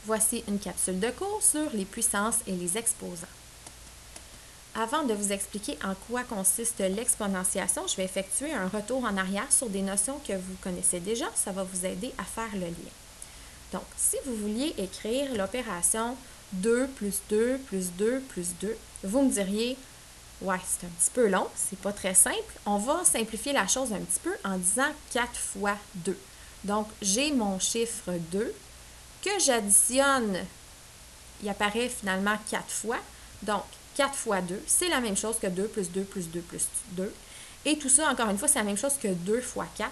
Voici une capsule de cours sur les puissances et les exposants. Avant de vous expliquer en quoi consiste l'exponentiation, je vais effectuer un retour en arrière sur des notions que vous connaissez déjà. Ça va vous aider à faire le lien. Donc, si vous vouliez écrire l'opération 2 plus 2 plus 2 plus 2, vous me diriez « Ouais, c'est un petit peu long, c'est pas très simple. On va simplifier la chose un petit peu en disant 4 fois 2. » Donc, j'ai mon chiffre 2 que j'additionne. Il apparaît finalement 4 fois. Donc, 4 fois 2, c'est la même chose que 2 plus 2 plus 2 plus 2. Et tout ça, encore une fois, c'est la même chose que 2 fois 4,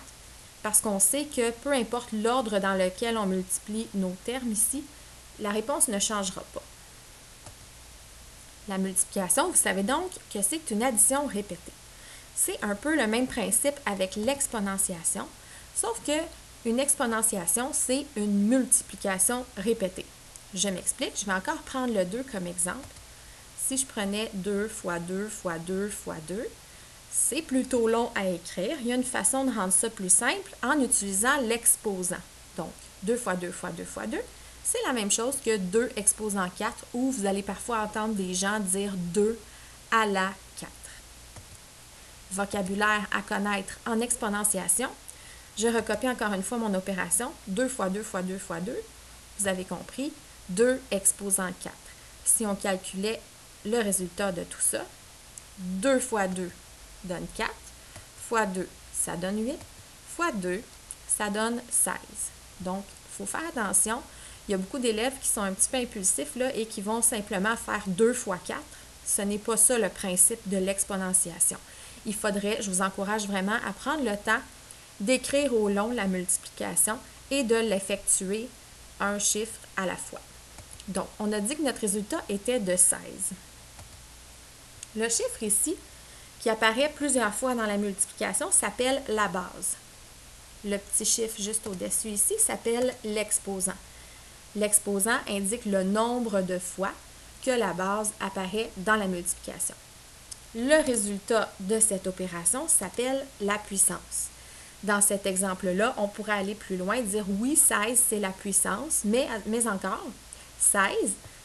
parce qu'on sait que peu importe l'ordre dans lequel on multiplie nos termes ici, la réponse ne changera pas. La multiplication, vous savez donc que c'est une addition répétée. C'est un peu le même principe avec l'exponentiation, sauf que une exponentiation, c'est une multiplication répétée. Je m'explique, je vais encore prendre le 2 comme exemple. Si je prenais 2 fois 2 fois 2 fois 2, c'est plutôt long à écrire. Il y a une façon de rendre ça plus simple en utilisant l'exposant. Donc, 2 fois 2 fois 2 fois 2, c'est la même chose que 2 exposant 4, où vous allez parfois entendre des gens dire 2 à la 4. Vocabulaire à connaître en exponentiation. Je recopie encore une fois mon opération. 2 fois 2 fois 2 fois 2. Vous avez compris, 2 exposant 4. Si on calculait le résultat de tout ça, 2 fois 2 donne 4, fois 2, ça donne 8, fois 2, ça donne 16. Donc, il faut faire attention. Il y a beaucoup d'élèves qui sont un petit peu impulsifs là, et qui vont simplement faire 2 fois 4. Ce n'est pas ça le principe de l'exponentiation. Il faudrait, je vous encourage vraiment à prendre le temps d'écrire au long la multiplication et de l'effectuer un chiffre à la fois. Donc, on a dit que notre résultat était de 16. Le chiffre ici, qui apparaît plusieurs fois dans la multiplication, s'appelle la base. Le petit chiffre juste au-dessus ici s'appelle l'exposant. L'exposant indique le nombre de fois que la base apparaît dans la multiplication. Le résultat de cette opération s'appelle la puissance. Dans cet exemple-là, on pourrait aller plus loin et dire oui, 16, c'est la puissance, mais encore, 16,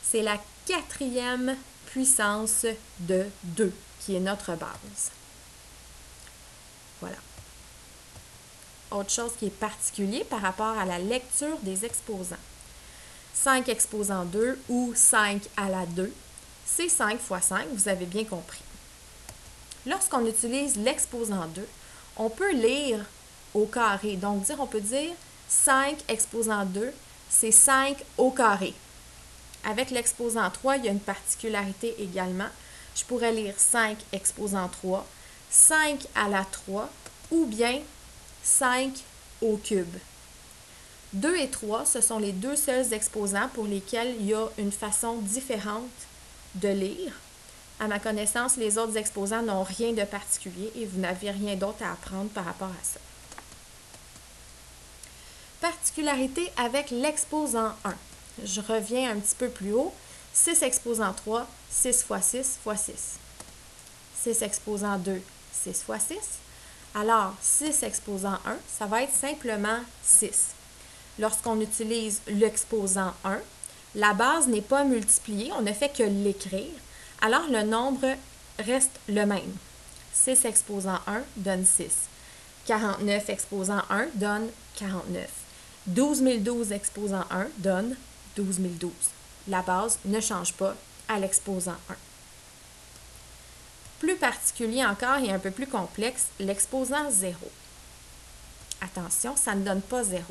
c'est la quatrième puissance de 2, qui est notre base. Voilà. Autre chose qui est particulier par rapport à la lecture des exposants. 5 exposant 2 ou 5 à la 2, c'est 5 fois 5, vous avez bien compris. Lorsqu'on utilise l'exposant 2, on peut lire au carré. Donc, on peut dire 5 exposant 2, c'est 5 au carré. Avec l'exposant 3, il y a une particularité également. Je pourrais lire 5 exposant 3, 5 à la 3 ou bien 5 au cube. 2 et 3, ce sont les deux seuls exposants pour lesquels il y a une façon différente de lire. À ma connaissance, les autres exposants n'ont rien de particulier et vous n'avez rien d'autre à apprendre par rapport à ça. Particularité avec l'exposant 1. Je reviens un petit peu plus haut. 6 exposant 3, 6 fois 6 fois 6. 6 exposant 2, 6 fois 6. Alors, 6 exposant 1, ça va être simplement 6. Lorsqu'on utilise l'exposant 1, la base n'est pas multipliée, on ne fait que l'écrire. Alors, le nombre reste le même. 6 exposant 1 donne 6. 49 exposant 1 donne 49. 12 012 exposant 1 donne 12 012. La base ne change pas à l'exposant 1. Plus particulier encore et un peu plus complexe, l'exposant 0. Attention, ça ne donne pas 0.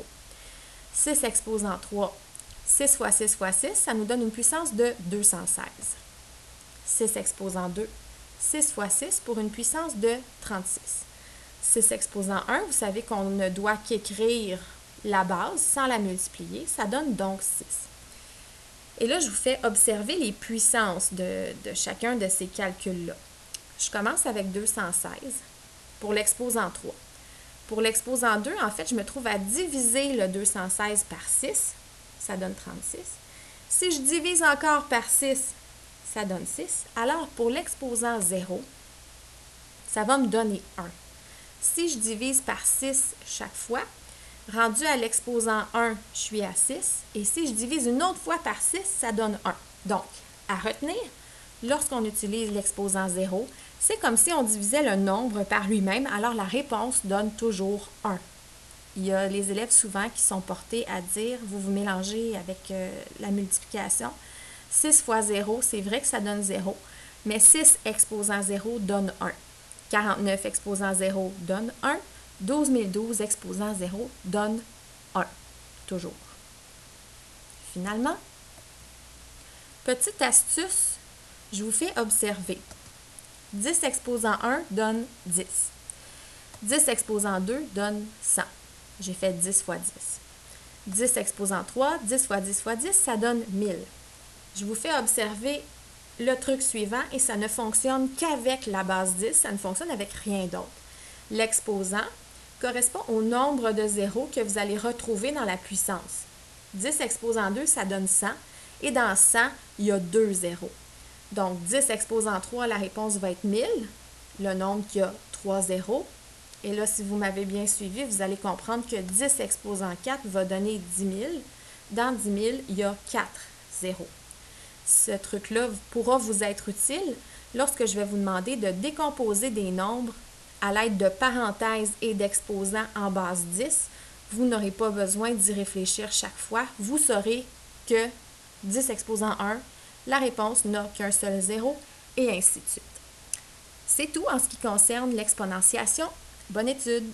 6 exposant 3, 6 fois 6 fois 6, ça nous donne une puissance de 216. 6 exposant 2, 6 fois 6 pour une puissance de 36. 6 exposant 1, vous savez qu'on ne doit qu'écrire la base sans la multiplier, ça donne donc 6. Et là, je vous fais observer les puissances de chacun de ces calculs-là. Je commence avec 216 pour l'exposant 3. Pour l'exposant 2, en fait, je me trouve à diviser le 216 par 6, ça donne 36. Si je divise encore par 6, ça donne 6. Alors, pour l'exposant 0, ça va me donner 1. Si je divise par 6 chaque fois, Rendu à l'exposant 1, je suis à 6. Et si je divise une autre fois par 6, ça donne 1. Donc, à retenir, lorsqu'on utilise l'exposant 0, c'est comme si on divisait le nombre par lui-même, alors la réponse donne toujours 1. Il y a les élèves souvent qui sont portés à dire, vous mélangez avec la multiplication. 6 fois 0, c'est vrai que ça donne 0, mais 6 exposant 0 donne 1. 49 exposant 0 donne 1. 12 012 exposant 0 donne 1. Toujours. Finalement, petite astuce, je vous fais observer. 10 exposant 1 donne 10. 10 exposant 2 donne 100. J'ai fait 10 fois 10. 10 exposant 3, 10 fois 10 fois 10, ça donne 1000. Je vous fais observer le truc suivant et ça ne fonctionne qu'avec la base 10, ça ne fonctionne avec rien d'autre. L'exposant correspond au nombre de zéros que vous allez retrouver dans la puissance. 10 exposant 2, ça donne 100 et dans 100, il y a 2 zéros. Donc 10 exposant 3, la réponse va être 1000, le nombre qui a 3 zéros. Et là, si vous m'avez bien suivi, vous allez comprendre que 10 exposant 4 va donner 10 000. Dans 10 000, il y a 4 zéros. Ce truc-là pourra vous être utile lorsque je vais vous demander de décomposer des nombres à l'aide de parenthèses et d'exposants en base 10. Vous n'aurez pas besoin d'y réfléchir chaque fois. Vous saurez que 10 exposant 1, la réponse n'a qu'un seul zéro et ainsi de suite. C'est tout en ce qui concerne l'exponentiation. Bonne étude!